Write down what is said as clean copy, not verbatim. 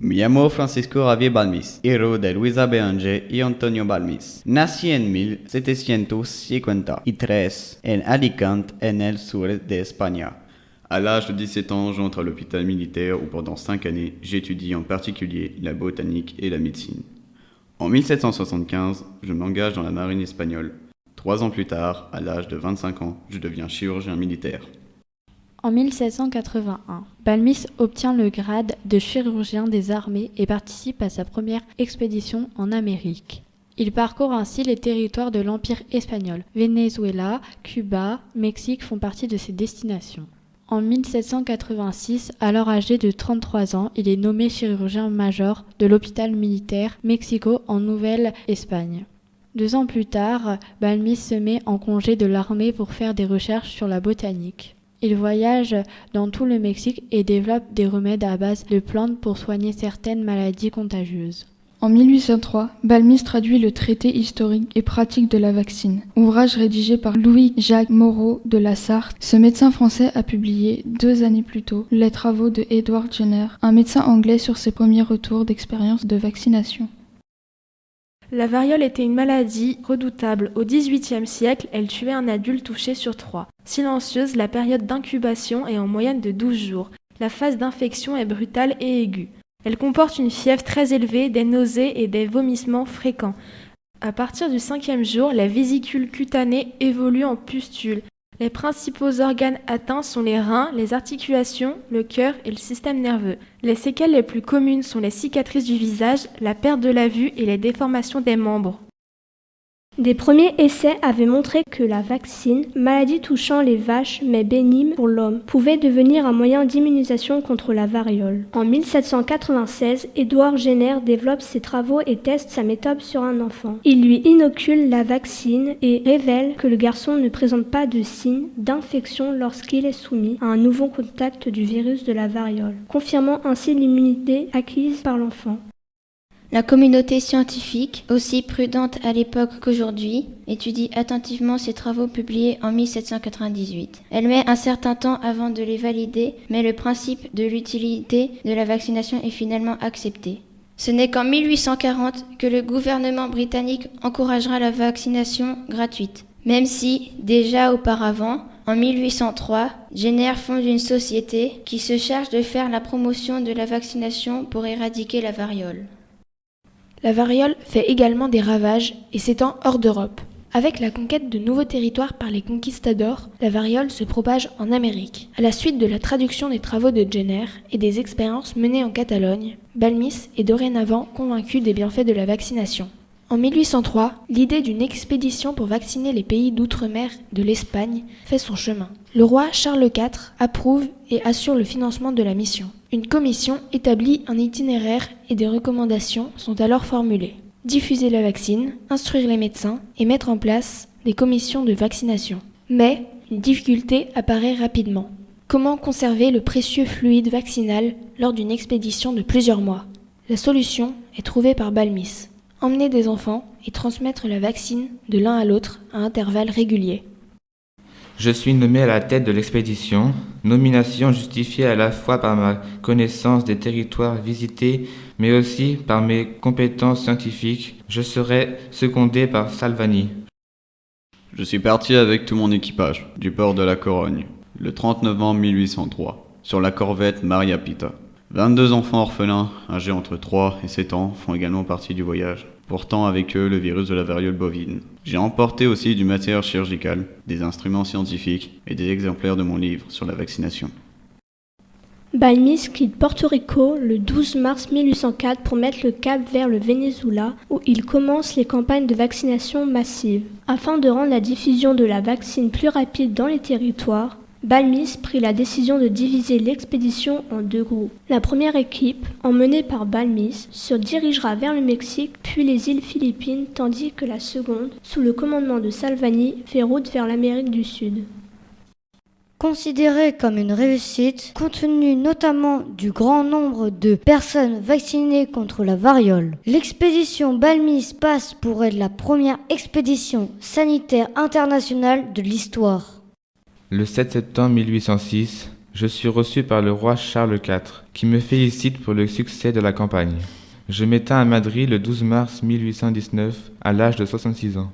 Me llamo Francisco Javier Balmis, hijo de Luisa Beanger y Antonio Balmis. Nací en 1753 en Alicante, en el sur de España. À l'âge de 17 ans, j'entre à l'hôpital militaire où pendant 5 années, j'étudie en particulier la botanique et la médecine. En 1775, je m'engage dans la marine espagnole. 3 ans plus tard, à l'âge de 25 ans, je deviens chirurgien militaire. En 1781, Balmis obtient le grade de chirurgien des armées et participe à sa première expédition en Amérique. Il parcourt ainsi les territoires de l'Empire espagnol. Venezuela, Cuba, Mexique font partie de ses destinations. En 1786, alors âgé de 33 ans, il est nommé chirurgien-major de l'hôpital militaire Mexico en Nouvelle-Espagne. 2 ans plus tard, Balmis se met en congé de l'armée pour faire des recherches sur la botanique. Il voyage dans tout le Mexique et développe des remèdes à base de plantes pour soigner certaines maladies contagieuses. En 1803, Balmis traduit le traité historique et pratique de la vaccine, ouvrage rédigé par Louis-Jacques Moreau de la Sarthe. Ce médecin français a publié 2 années plus tôt les travaux de Edward Jenner, un médecin anglais sur ses premiers retours d'expérience de vaccination. La variole était une maladie redoutable. Au XVIIIe siècle, elle tuait un adulte touché sur 3. Silencieuse, la période d'incubation est en moyenne de 12 jours. La phase d'infection est brutale et aiguë. Elle comporte une fièvre très élevée, des nausées et des vomissements fréquents. À partir du 5e jour, la vésicule cutanée évolue en pustule. Les principaux organes atteints sont les reins, les articulations, le cœur et le système nerveux. Les séquelles les plus communes sont les cicatrices du visage, la perte de la vue et les déformations des membres. Des premiers essais avaient montré que la vaccine, maladie touchant les vaches mais bénigne pour l'homme, pouvait devenir un moyen d'immunisation contre la variole. En 1796, Edward Jenner développe ses travaux et teste sa méthode sur un enfant. Il lui inocule la vaccine et révèle que le garçon ne présente pas de signes d'infection lorsqu'il est soumis à un nouveau contact du virus de la variole, confirmant ainsi l'immunité acquise par l'enfant. La communauté scientifique, aussi prudente à l'époque qu'aujourd'hui, étudie attentivement ces travaux publiés en 1798. Elle met un certain temps avant de les valider, mais le principe de l'utilité de la vaccination est finalement accepté. Ce n'est qu'en 1840 que le gouvernement britannique encouragera la vaccination gratuite, même si, déjà auparavant, en 1803, Jenner fonde une société qui se charge de faire la promotion de la vaccination pour éradiquer la variole. La variole fait également des ravages et s'étend hors d'Europe. Avec la conquête de nouveaux territoires par les conquistadors, la variole se propage en Amérique. À la suite de la traduction des travaux de Jenner et des expériences menées en Catalogne, Balmis est dorénavant convaincu des bienfaits de la vaccination. En 1803, l'idée d'une expédition pour vacciner les pays d'outre-mer de l'Espagne fait son chemin. Le roi Charles IV approuve et assure le financement de la mission. Une commission établit un itinéraire et des recommandations sont alors formulées. Diffuser la vaccine, instruire les médecins et mettre en place des commissions de vaccination. Mais une difficulté apparaît rapidement. Comment conserver le précieux fluide vaccinal lors d'une expédition de plusieurs mois ? La solution est trouvée par Balmis. Emmener des enfants et transmettre la vaccine de l'un à l'autre à intervalles réguliers. Je suis nommé à la tête de l'expédition, nomination justifiée à la fois par ma connaissance des territoires visités, mais aussi par mes compétences scientifiques. Je serai secondé par Salvani. Je suis parti avec tout mon équipage, du port de la Corogne, le 30 novembre 1803, sur la corvette Maria Pita. 22 enfants orphelins, âgés entre 3 et 7 ans, font également partie du voyage, portant avec eux le virus de la variole bovine. J'ai emporté aussi du matériel chirurgical, des instruments scientifiques et des exemplaires de mon livre sur la vaccination. Balmis quitte Porto Rico le 12 mars 1804 pour mettre le cap vers le Venezuela où il commence les campagnes de vaccination massive. Afin de rendre la diffusion de la vaccine plus rapide dans les territoires, Balmis prit la décision de diviser l'expédition en 2 groupes. La première équipe, emmenée par Balmis, se dirigera vers le Mexique puis les îles Philippines, tandis que la seconde, sous le commandement de Salvani, fait route vers l'Amérique du Sud. Considérée comme une réussite, compte tenu notamment du grand nombre de personnes vaccinées contre la variole, l'expédition Balmis passe pour être la première expédition sanitaire internationale de l'histoire. Le 7 septembre 1806, Je suis reçu par le roi Charles IV, qui me félicite pour le succès de la campagne. Je m'éteins à Madrid le 12 mars 1819, à l'âge de 66 ans.